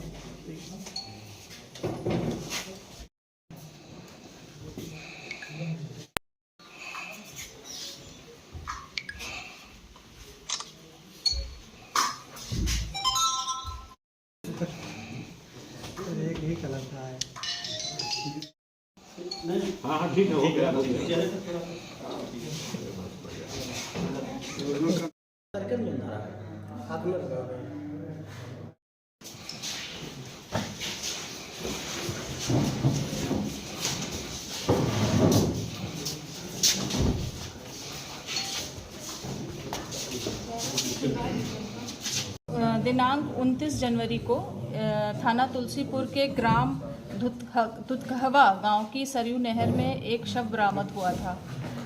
एक ही कलर का है। हाँ ठीक है, हो गया। सर्कल में ना हाथ में लगा हुआ है। दिनांक 29 जनवरी को थाना तुलसीपुर के ग्राम दुधकहवा गांव की सरयू नहर में एक शव बरामद हुआ था।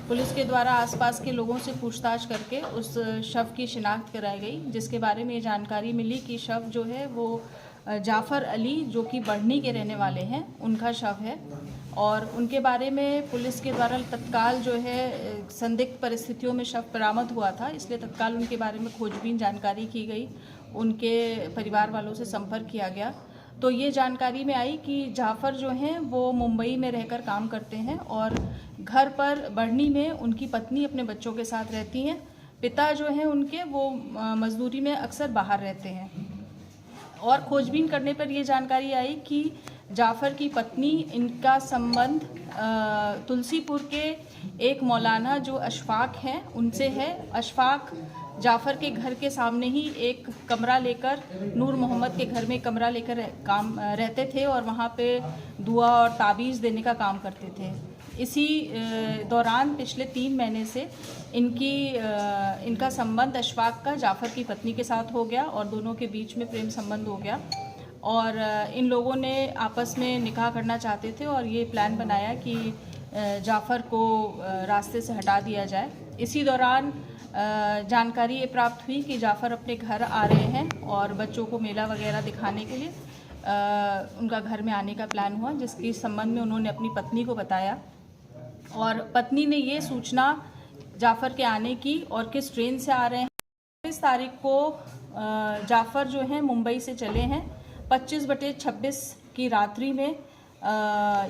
पुलिस के द्वारा आसपास के लोगों से पूछताछ करके उस शव की शिनाख्त कराई गई, जिसके बारे में ये जानकारी मिली कि शव जो है वो जाफ़र अली, जो कि बढ़नी के रहने वाले हैं, उनका शव है। और उनके बारे में पुलिस के द्वारा तत्काल जो है संदिग्ध परिस्थितियों में शव बरामद हुआ था, इसलिए तत्काल उनके बारे में खोजबीन जानकारी की गई, उनके परिवार वालों से संपर्क किया गया। तो ये जानकारी में आई कि जाफ़र जो हैं वो मुंबई में रहकर काम करते हैं और घर पर बढ़नी में उनकी पत्नी अपने बच्चों के साथ रहती हैं। पिता जो हैं उनके वो मजदूरी में अक्सर बाहर रहते हैं। और खोजबीन करने पर ये जानकारी आई कि जाफ़र की पत्नी, इनका संबंध तुलसीपुर के एक मौलाना जो अशफाक हैं उनसे है। अशफाक जाफ़र के घर के सामने ही एक कमरा लेकर, नूर मोहम्मद के घर में कमरा लेकर रहते थे और वहाँ पे दुआ और ताबीज़ देने का काम करते थे। इसी दौरान पिछले 3 महीने से इनका संबंध अशफाक का जाफ़र की पत्नी के साथ हो गया और दोनों के बीच में प्रेम संबंध हो गया और इन लोगों ने आपस में निकाह करना चाहते थे और ये प्लान बनाया कि जाफ़र को रास्ते से हटा दिया जाए। इसी दौरान जानकारी ये प्राप्त हुई कि जाफ़र अपने घर आ रहे हैं और बच्चों को मेला वगैरह दिखाने के लिए उनका घर में आने का प्लान हुआ, जिसके संबंध में उन्होंने अपनी पत्नी को बताया और पत्नी ने ये सूचना जाफ़र के आने की और किस ट्रेन से आ रहे हैं। 25 तारीख को जाफ़र जो हैं मुंबई से चले हैं। 25/26 की रात्रि में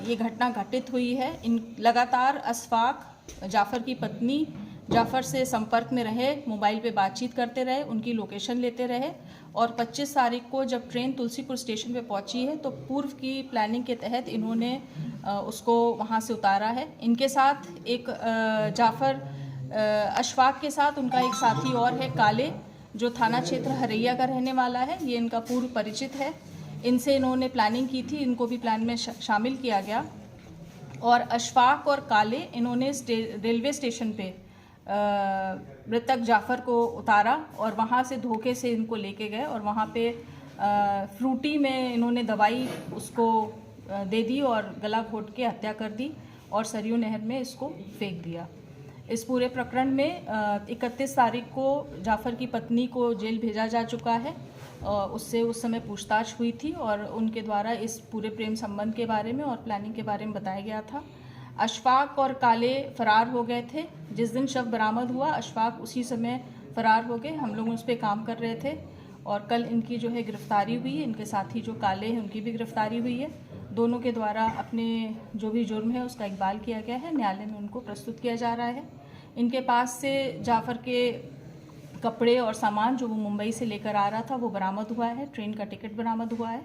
ये घटना घटित हुई है। लगातार अशफाक, जाफ़र की पत्नी, जाफ़र से संपर्क में रहे, मोबाइल पे बातचीत करते रहे, उनकी लोकेशन लेते रहे और 25 तारीख को जब ट्रेन तुलसीपुर स्टेशन पे पहुंची है तो पूर्व की प्लानिंग के तहत इन्होंने उसको वहां से उतारा है। इनके साथ एक जाफ़र अशफाक के साथ उनका एक साथी और है, काले, जो थाना क्षेत्र हरैया का रहने वाला है। ये इनका पूर्व परिचित है। इनसे इन्होंने प्लानिंग की थी, इनको भी प्लान में शामिल किया गया और अशफाक और काले इन्होंने रेलवे स्टेशन पे मृतक जाफ़र को उतारा और वहाँ से धोखे से इनको लेके गए और वहाँ पे फ्रूटी में इन्होंने दवाई उसको दे दी और गला घोट के हत्या कर दी और सरयू नहर में इसको फेंक दिया। इस पूरे प्रकरण में 31 तारीख को जाफ़र की पत्नी को जेल भेजा जा चुका है। उससे उस समय पूछताछ हुई थी और उनके द्वारा इस पूरे प्रेम संबंध के बारे में और प्लानिंग के बारे में बताया गया था। अशफाक और काले फरार हो गए थे। जिस दिन शव बरामद हुआ अशफाक उसी समय फरार हो गए। हम लोग उस पर काम कर रहे थे और कल इनकी जो है गिरफ्तारी हुई है। इनके साथी जो काले हैं उनकी भी गिरफ्तारी हुई है। दोनों के द्वारा अपने जो भी जुर्म है उसका इकबाल किया गया है, न्यायालय में उनको प्रस्तुत किया जा रहा है। इनके पास से जाफ़र के कपड़े और सामान जो वो मुंबई से लेकर आ रहा था वो बरामद हुआ है। ट्रेन का टिकट बरामद हुआ है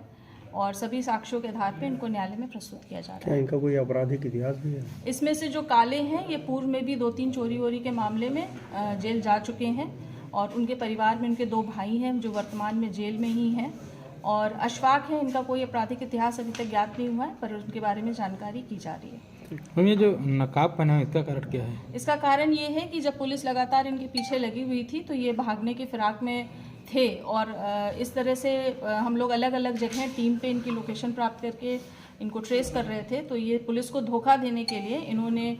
और सभी साक्ष्यों के आधार पर इनको न्यायालय में प्रस्तुत किया जा रहा है। क्या इनका कोई आपराधिक इतिहास भी है? इसमें से जो काले हैं ये पूर्व में भी 2-3 चोरी वोरी के मामले में जेल जा चुके हैं और उनके परिवार में उनके 2 भाई हैं जो वर्तमान में जेल में ही हैं और अशफाक है, इनका कोई आपराधिक इतिहास अभी तक ज्ञात नहीं हुआ है पर उनके बारे में जानकारी की जा रही है। हम ये जो नकाब पहना है इसका कारण क्या है? इसका कारण ये है कि जब पुलिस लगातार इनके पीछे लगी हुई थी तो ये भागने की फिराक में थे और इस तरह से हम लोग अलग अलग जगह टीम पे इनकी लोकेशन प्राप्त करके इनको ट्रेस कर रहे थे। तो ये पुलिस को धोखा देने के लिए इन्होंने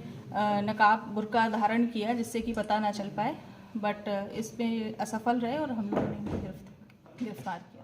नकाब बुर्का धारण किया जिससे कि पता ना चल पाए, बट इसमें असफल रहे और हम लोगों ने इनको गिरफ्तार किया।